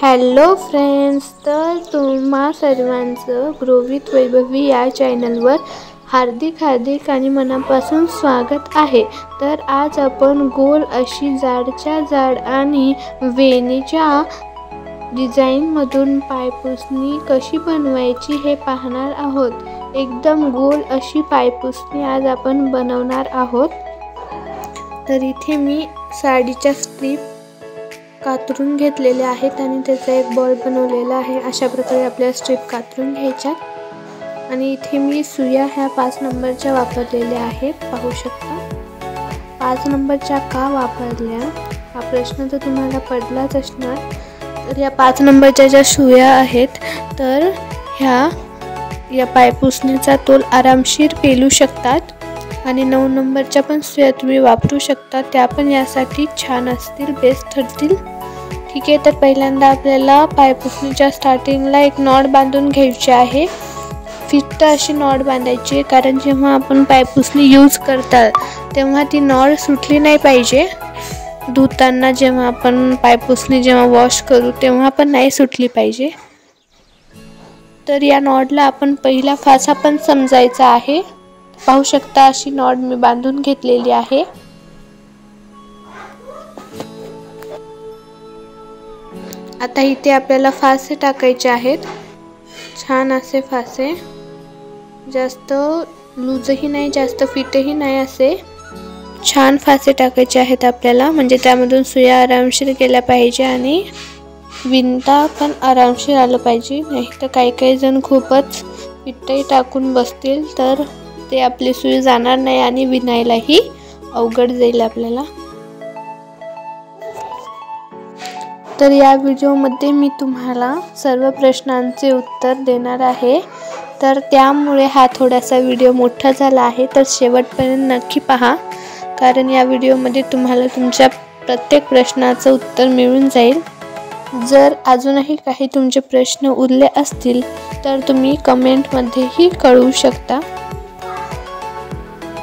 Hello friends, तर तुम्हा सर्वांचं ग्रो विथ वैभवी या चॅनलवर हार्दिक आणि मनापासून स्वागत आहे। तर आज आपण गोल अशी जाडच्या जाड आणि वेणीच्या डिझाईनमधून पायपुसणी कशी बनवायची हे पाहणार आहोत। एकदम गोल अशी पायपुसणी आज आपण बनवणार आहोत। तर इथे मी साडीच्या स्ट्रीप कातरून घेतलेले आहेत आणि त्याचा एक बॉल बनवलेला आहे। अशा प्रकारे आपल्या स्ट्रीप कातरून घ्यायच्या आणि इथे मी सुया ह्या 5 नंबरच्या वापरलेल्या आहेत, पाहू शकता। 5 नंबरच्या का वापरल्या हा प्रश्न तर तुम्हाला पडलाच असणार। तर या 5 नंबरच्या ज्या सुया आहेत तर या पायपुसणीचा तोल आरामशीर पेलू शकतात आणि 9 नंबरच्या पण सुया तुम्ही वापरू शकता, त्या पण यासाठी छान असतील, बेस्ट ठरतील। ठीक आहे, तर पहिल्यांदा आपल्याला पायपुसणीच्या स्टार्टिंगला एक नॉट बांधून घ्यायची आहे। फिट्ट अशी नॉट बांधायची, कारण जेव्हा आपण पायपुसणी यूज करतात तेव्हा ती नॉट सुटली नाही पाहिजे। धुताना जेव्हा आपण पायपुसणी वॉश करू तेव्हा पण नाही सुटली पाहिजे। तर या नॉटला आपण पहिला फासा पण समजायचा आहे, पाहू शकता। अशी नॉट मी बांधून घेतलेली आहे। आता इथे आपल्याला फासे टाकायचे आहेत, छान असे फासे, जास्त लूजही नाही जास्त फिटही नाही, असे छान फासे टाकायचे आहेत आपल्याला, म्हणजे त्यामधून सुया आरामशीर गेल्या पाहिजे आणि विणता पण आरामशीर आलं पाहिजे। नाही तर काही जण खूपच फिटही टाकून बसतील तर ते आपली सुई जाणार नाही आणि विणायलाही अवघड जाईल आपल्याला। तर या व्हिडिओमध्ये मी तुम्हाला सर्व प्रश्नांचे उत्तर देणार आहे, तर त्यामुळे हा थोडासा व्हिडिओ मोठा झाला आहे। तर शेवटपर्यंत नक्की पहा, कारण या व्हिडिओमध्ये तुम्हाला तुमच्या प्रत्येक प्रश्नाचं उत्तर मिळून जाईल। जर अजूनही काही तुमचे प्रश्न उरले असतील तर तुम्ही कमेंटमध्येही कळवू शकता।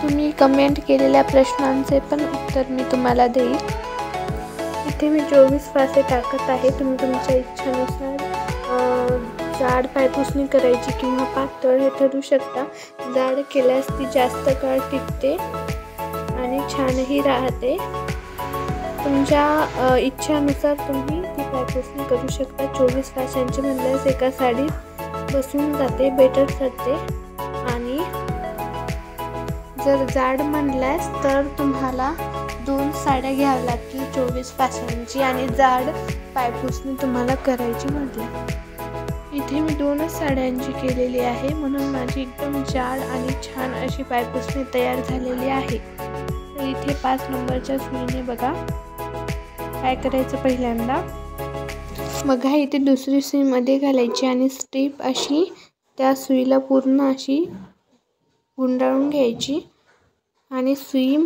तुम्ही कमेंट केलेल्या प्रश्नांचे पण उत्तर मी तुम्हाला देईल। इथे मी 24 फासे टाकत आहे। तुम्ही तुमच्या इच्छेनुसार जाड पायपुसणी करायची किंवा पातळ हे ठरवू शकता। जाड केल्यास ती जास्त काळ टिकते आणि छानही राहते। तुमच्या इच्छेनुसार तुम्ही ती पायपुसणी करू शकता। 24 फाशांची म्हणल्यास एका साडीत बसून जाते, बेटर ठरते। आणि जर जाड म्हणल्यास तर तुम्हाला 2 साड्या घ्याव्या लागतील 24 फाशांची, आणि जाड पायपुसणी तुम्हाला करायची म्हटलं। इथे मी 2च साड्यांची केलेली आहे, म्हणून माझी एकदम जाड आणि छान अशी पायपुसणी तयार झालेली आहे। तर इथे 5 नंबरच्या सुईने बघा काय करायचं, पहिल्यांदा बघा इथे दुसरी सुई मध्ये घालायची आणि स्ट्रीप अशी त्या सुईला पूर्ण अशी गुंडाळून घ्यायची आणि सुई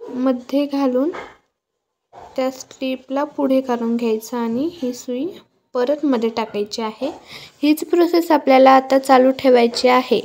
मध्ये घालून त्या स्ट्रीपला पुढे काढून घ्यायचं आणि ही सुई परत मध्ये टाकायची आहे। हीच प्रोसेस आपल्याला आता चालू ठेवायची आहे।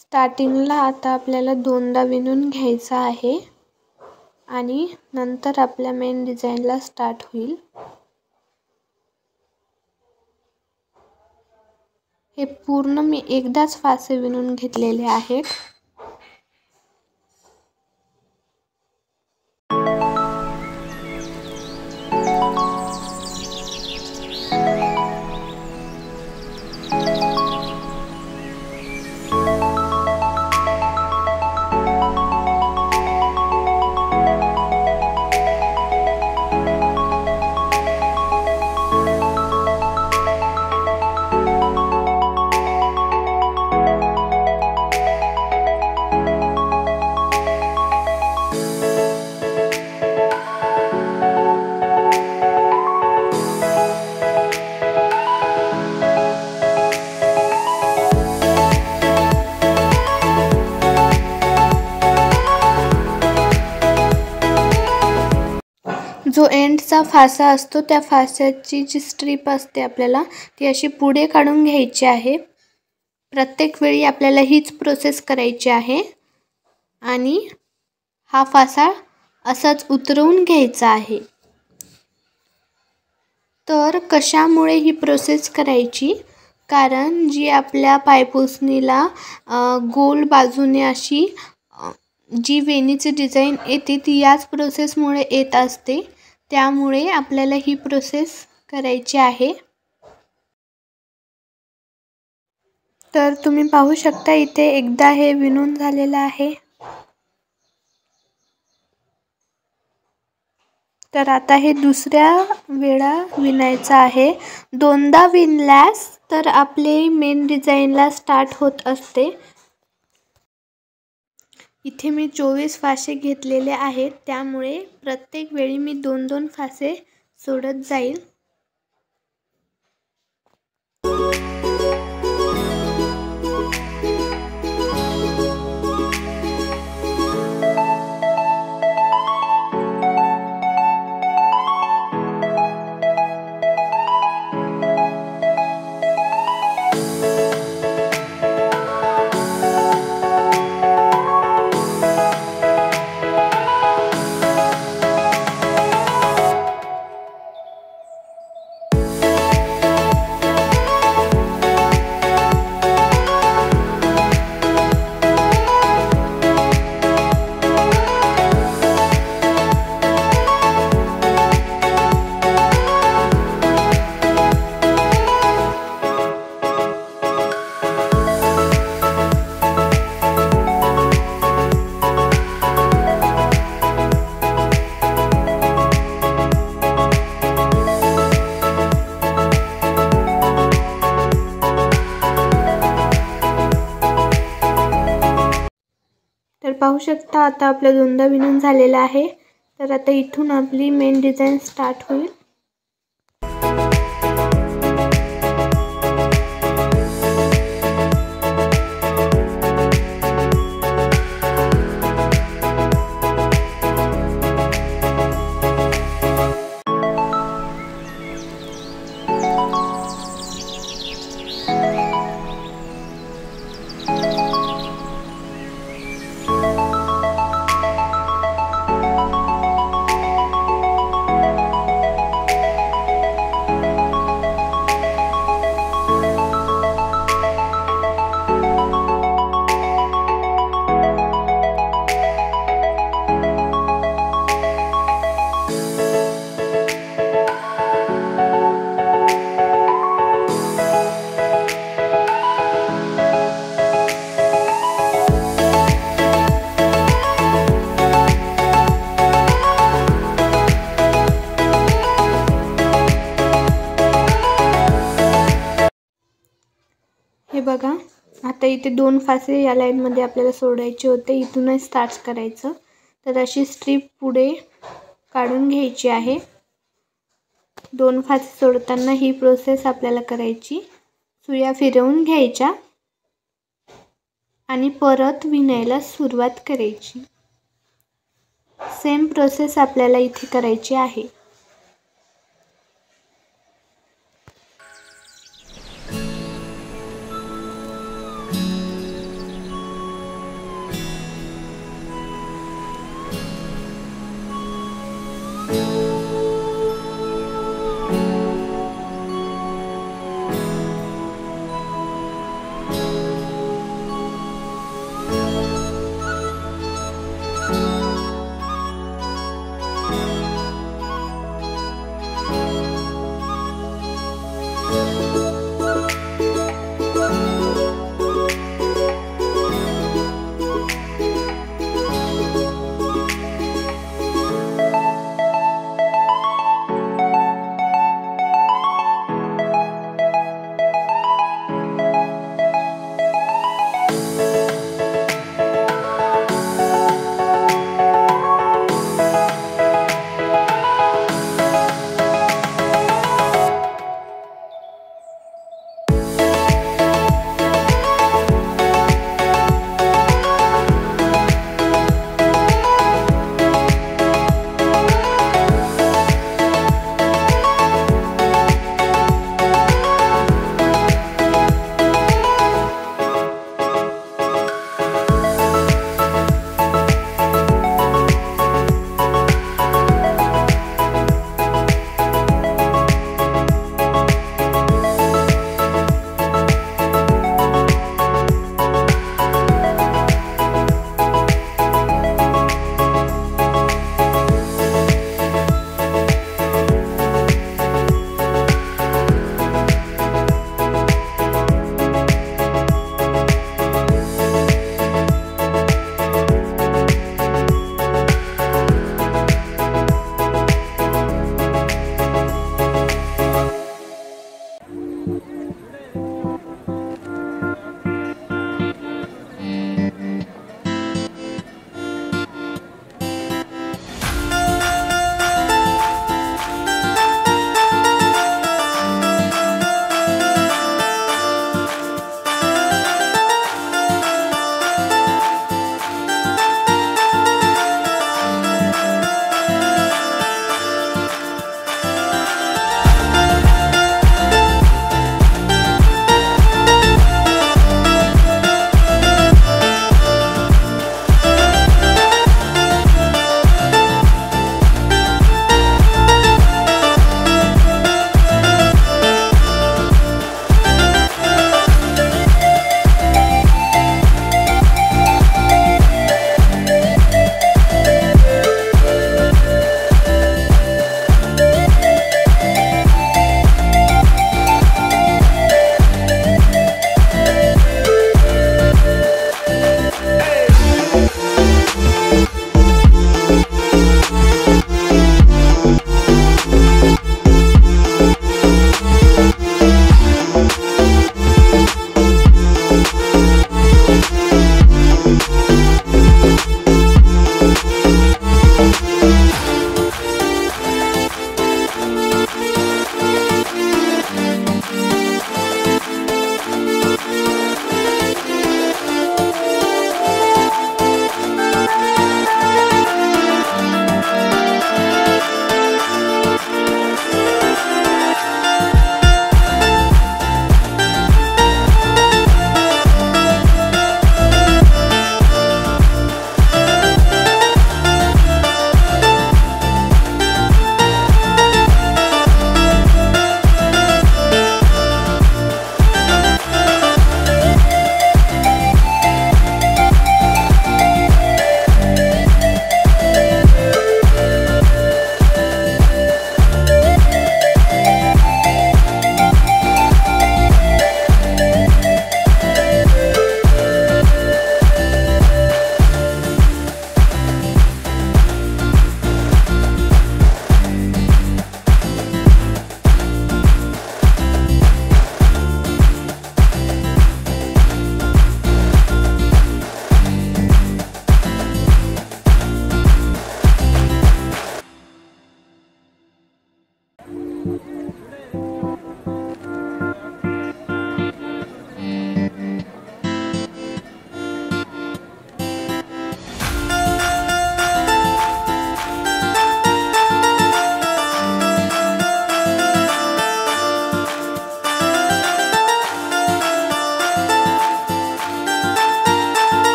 स्टार्टिंगला आता आपल्याला 2दा विणून घ्यायचं आहे आणि नंतर आपल्या मेन डिझाईनला स्टार्ट होईल। हे पूर्ण मी एकदाच फासे विणून घेतलेले आहेत। जो एंडचा फासा असतो त्या फास्याची जी स्ट्रीप असते आपल्याला ती अशी पुढे काढून घ्यायची आहे। प्रत्येक वेळी आपल्याला हीच प्रोसेस करायची आहे आणि हा फासा असाच उतरवून घ्यायचा आहे। तर कशामुळे ही प्रोसेस करायची, कारण जी आपल्या पायपुसणीला गोल बाजूने अशी जी वेणीची डिझाइन येते ती याच प्रोसेसमुळे येत असते, त्यामुळे आपल्याला ही प्रोसेस करायची आहे। तर तुम्ही पाहू शकता इथे एकदा हे विणून झालेलं आहे। तर आता हे दुसऱ्या वेळा विणायचं आहे। दोनदा विणल्यास तर आपले मेन डिझाइनला स्टार्ट होत असते। इथे मी 24 फासे घेतलेले आहेत, त्यामुळे प्रत्येक वेळी मी 2-2 फासे सोडत जाईल। तर पाहू शकता आता आपलं दोनदा विणून झालेलं आहे। तर आता इथून आपली मेन डिझाइन स्टार्ट होईल। हे बघा, आता इथे 2 फासे या लाईन मध्ये आपल्याला सोडायचे होते, इथूनच स्टार्ट करायचं। तर अशी स्ट्रीप पुढे काढून घ्यायची आहे। 2 फासे सोडताना ही प्रोसेस आपल्याला करायची। सुया फिरवून घ्यायच्या आणि परत विणायला सुरुवात करायची। सेम प्रोसेस आपल्याला इथे करायची आहे।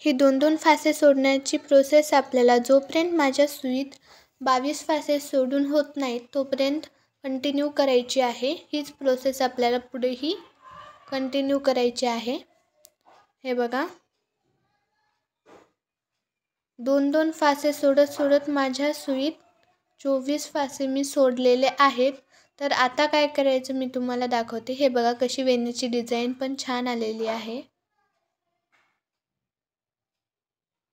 ही 2-2 फासे सोडण्याची प्रोसेस आपल्याला जोपर्यंत माझ्या सुईत 22 फासे सोडून होत नाहीत तोपर्यंत कंटिन्यू करायची आहे. हीच प्रोसेस आपल्याला पुढेही कंटिन्यू करायची आहे. हे बघा, 2-2 फासे सोडत माझ्या सुईत 24 फासे मी सोडलेले आहेत. तर आता काय करायचं मी तुम्हाला दाखवते. हे बघा कशी वेणीची डिझाईन पण छान आलेली आहे.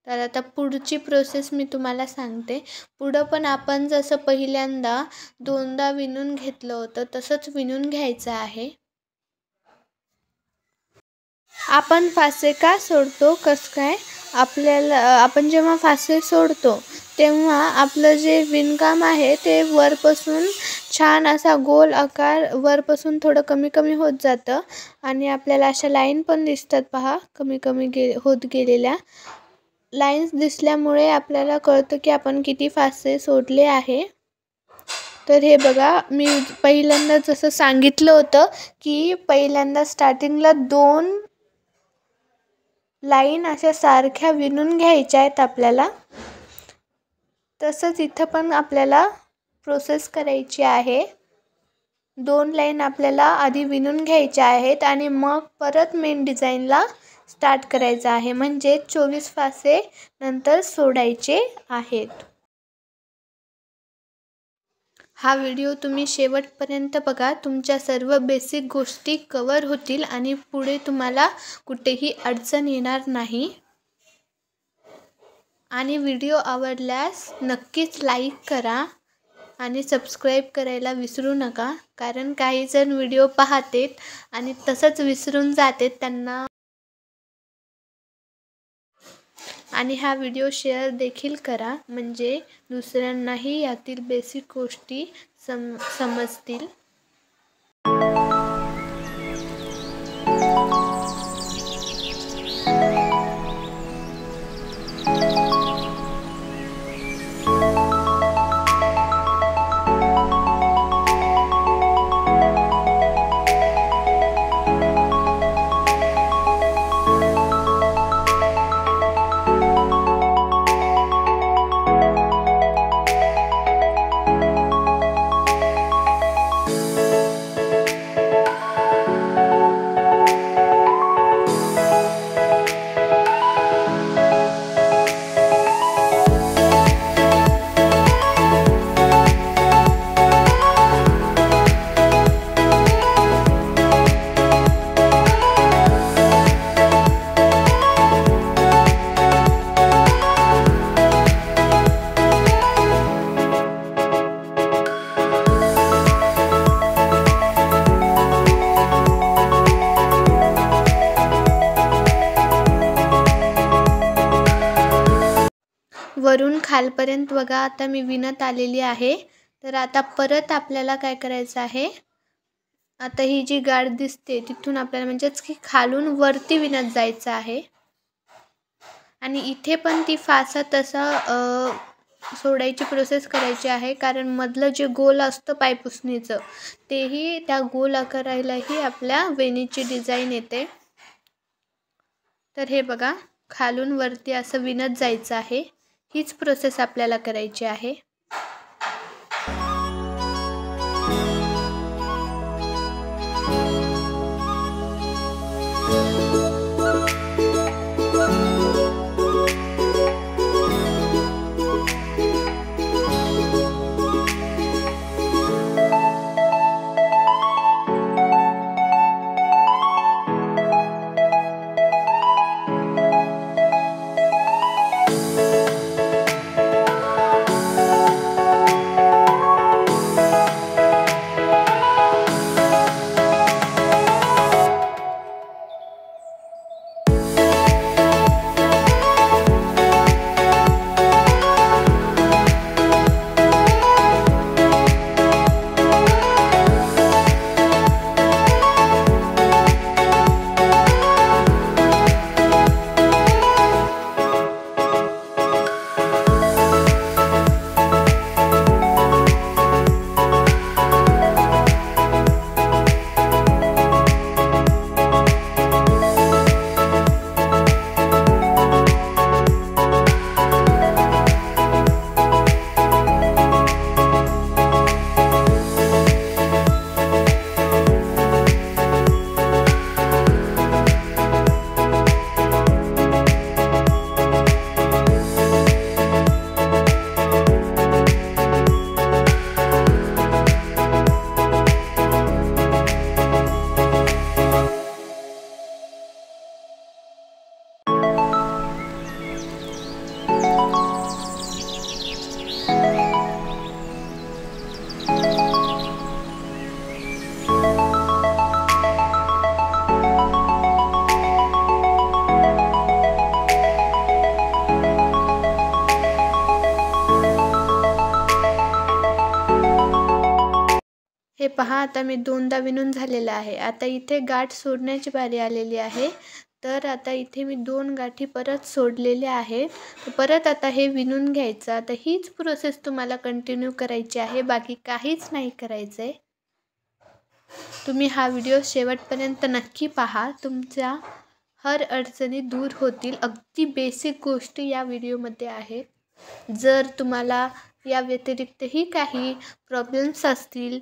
तर आता पुढची प्रोसेस मी तुम्हाला सांगते. पुढं पण आपण जसं पहिल्यांदा 2दा विणून घेतलं होतं तसंच विणून घ्यायचं आहे. आपण फासे का सोडतो, कसं काय, आपण जेव्हा फासे सोडतो तेव्हा आपलं जे विणकाम आहे ते वरपासून छान असा गोल आकार वरपासून थोडं कमी कमी होत जातं आणि आपल्याला अशा लाईन पण दिसतात पहा, कमी कमी होत गेलेल्या लाईन्स दिसल्यामुळे आपल्याला कळतं की आपण किती फासे सोडले आहे. तर हे बघा, मी पहिल्यांदा जसं सांगितलं होतं की पहिल्यांदा स्टार्टिंगला 2 लाईन अशा सारख्या विणून घ्यायच्या आहेत आपल्याला. तसंच इथं पण आपल्याला प्रोसेस करायची आहे. 2 लाईन आपल्याला आधी विणून घ्यायच्या आहेत आणि मग परत मेन डिझाईनला स्टार्ट करायचं आहे. म्हणजे 24 फासे नंतर सोडायचे आहेत. हा व्हिडिओ तुम्ही शेवटपर्यंत बघा. तुमच्या सर्व बेसिक गोष्टी कवर होतील आणि पुढे तुम्हाला कुठेही अडचण येणार नाही. आणि व्हिडिओ आवडल्यास नक्कीच लाईक करा आणि सबस्क्राईब करायला विसरू नका. कारण काही जण व्हिडिओ पाहतात आणि तसंच विसरून जातात त्यांना. आणि हा व्हिडिओ शेअर देखील करा म्हणजे दुसऱ्यांनाही यातील बेसिक गोष्टी समजतील. वरून खालपर्यंत बघा आता मी विणत आलेली आहे. तर आता परत आपल्याला काय करायचं आहे, आता ही जी गाठ दिसते तिथून आपल्याला म्हणजेच की खालून वरती विणत जायचं आहे. आणि इथे पण ती फासा तसा सोडायची प्रोसेस करायची आहे. कारण मधलं जे गोल असतं पायपुसणीचं तेही त्या गोल आकारालाही आपल्या वेणीची डिझाईन येते. तर हे बघा, खालून वरती असं विणत जायचं आहे. हीच प्रोसेस आपल्याला करायची आहे. हे पहा, आता मी 2दा विणून झालेलं आहे. आता इथे गाठ सोडण्याची बारी आलेली आहे. तर आता इथे मी 2 गाठी परत सोडलेल्या आहेत. परत आता हे विणून घ्यायचं. आता हीच प्रोसेस तुम्हाला कंटिन्यू करायची आहे, बाकी काहीच नाही करायचं आहे. तुम्ही हा व्हिडिओ शेवटपर्यंत नक्की पहा. तुमच्या हर अडचणी दूर होतील. अगदी बेसिक गोष्टी या व्हिडिओमध्ये आहेत. जर तुम्हाला या व्यतिरिक्तही काही प्रॉब्लेम्स असतील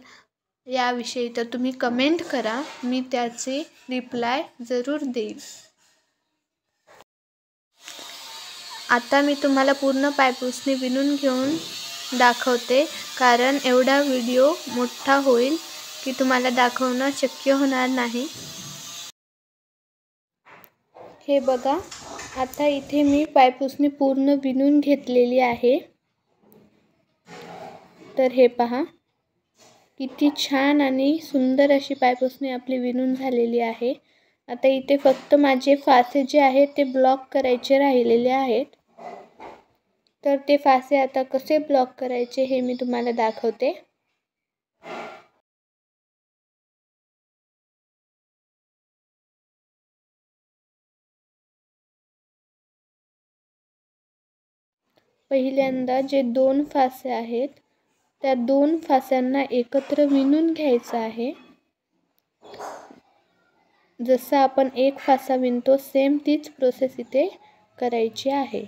याविषयी तर तुम्ही कमेंट करा, मी त्याचे रिप्लाय जरूर देईल. आता मी तुम्हाला पूर्ण पायपुसणी विणून घेऊन दाखवते, कारण एवढा व्हिडिओ मोठा होईल की तुम्हाला दाखवणं शक्य होणार नाही. हे बघा, आता इथे मी पायपुसणी पूर्ण विणून घेतलेली आहे. तर हे पहा, किती छान आणि सुंदर अशी पायपुसणी आपली विणून झालेली आहे. आता इथे फक्त माझे फासे जे आहेत ते ब्लॉक करायचे राहिलेले आहेत. तर ते फासे आता कसे ब्लॉक करायचे हे मी तुम्हाला दाखवते. पहिल्यांदा जे 2 फासे आहेत त्या 2 फास्यांना एकत्र विणून घ्यायचं आहे. जसं आपण एक फासा विणतो सेम तीच प्रोसेस इथे करायची आहे.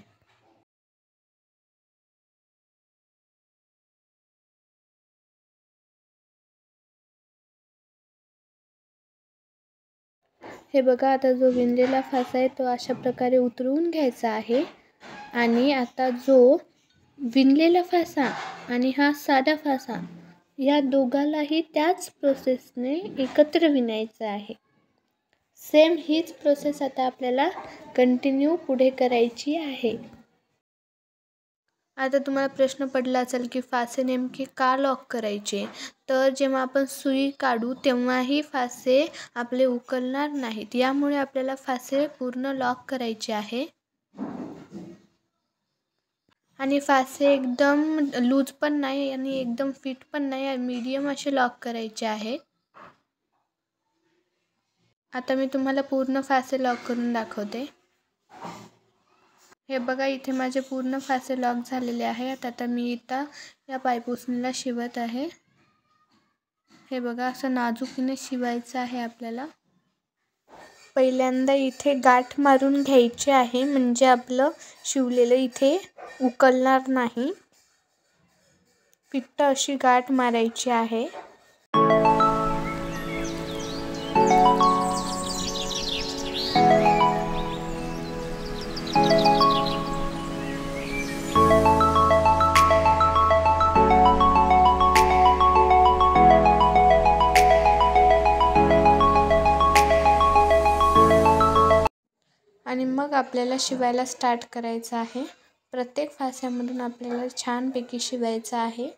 हे बघा, आता जो विणलेला फासा आहे तो अशा प्रकारे उतरवून घ्यायचा आहे. आणि आता जो विणलेला फासा आणि हा साधा फासा या दोघालाही त्याच प्रोसेसने एकत्र विणायचा आहे. सेम हीच प्रोसेस आता आपल्याला कंटिन्यू पुढे करायची आहे. आता तुम्हाला प्रश्न पडला असेल की फासे नेमके का लॉक करायचे. तर जेव्हा आपण सुई काढू तेव्हाही फासे आपले उकलणार नाहीत. यामुळे आपल्याला फासे पूर्ण लॉक करायचे आहे. आणि फासे एकदम लूज पण नाही आणि एकदम फिट पण नाही, मीडियम असे लॉक करायचे आहे. आता मी तुम्हाला पूर्ण फासे लॉक करून दाखवते. हे बघा, इथे माझे पूर्ण फासे लॉक झालेले आहेत. आता मी इथं या पायपुसणीला शिवत आहे. हे बघा, असं नाजूकीने शिवायचं आहे आपल्याला. पहिल्यांदा इथे गाठ मारून घ्यायची आहे, म्हणजे आपलं शिवलेलं इथे उकलणार नाही. फिट्ट अशी गाठ मारायची आहे. आणि मग आपल्याला शिवायला स्टार्ट करायचं आहे. प्रत्येक फास्यामधून आपल्याला छानपैकी शिवायचं आहे.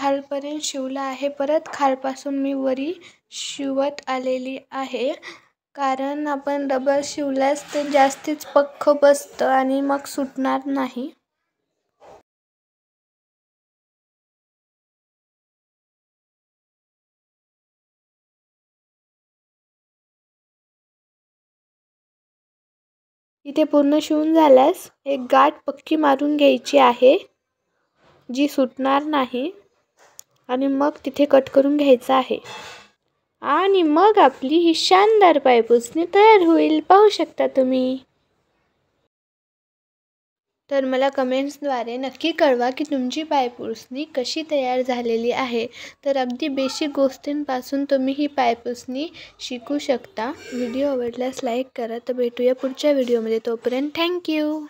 खालपर्यंत शिवला आहे. परत खालपासून मी वरी शिवत आलेली आहे, कारण आपण डबल शिवल्यास ते जास्तीच पक्क बसतं आणि मग सुटणार नाही. इथे पूर्ण शिवून झाल्यास एक गाठ पक्की मारून घ्यायची आहे, जी सुटणार नाही, आणि मग तिथे कट करून घ्यायचा आहे. आणि मग आपली ही शानदार पायपुसणी तयार होईल. पाहू शकता तुम्ही. तर मला कमेंट्सद्वारे नक्की कळवा की तुमची पायपुसणी कशी तयार झालेली आहे. तर अगदी बेसिक गोष्टींपासून तुम्ही ही पायपुसणी शिकू शकता. व्हिडिओ आवडल्यास लाईक करा. तर भेटूया पुढच्या व्हिडिओमध्ये. तोपर्यंत थँक्यू.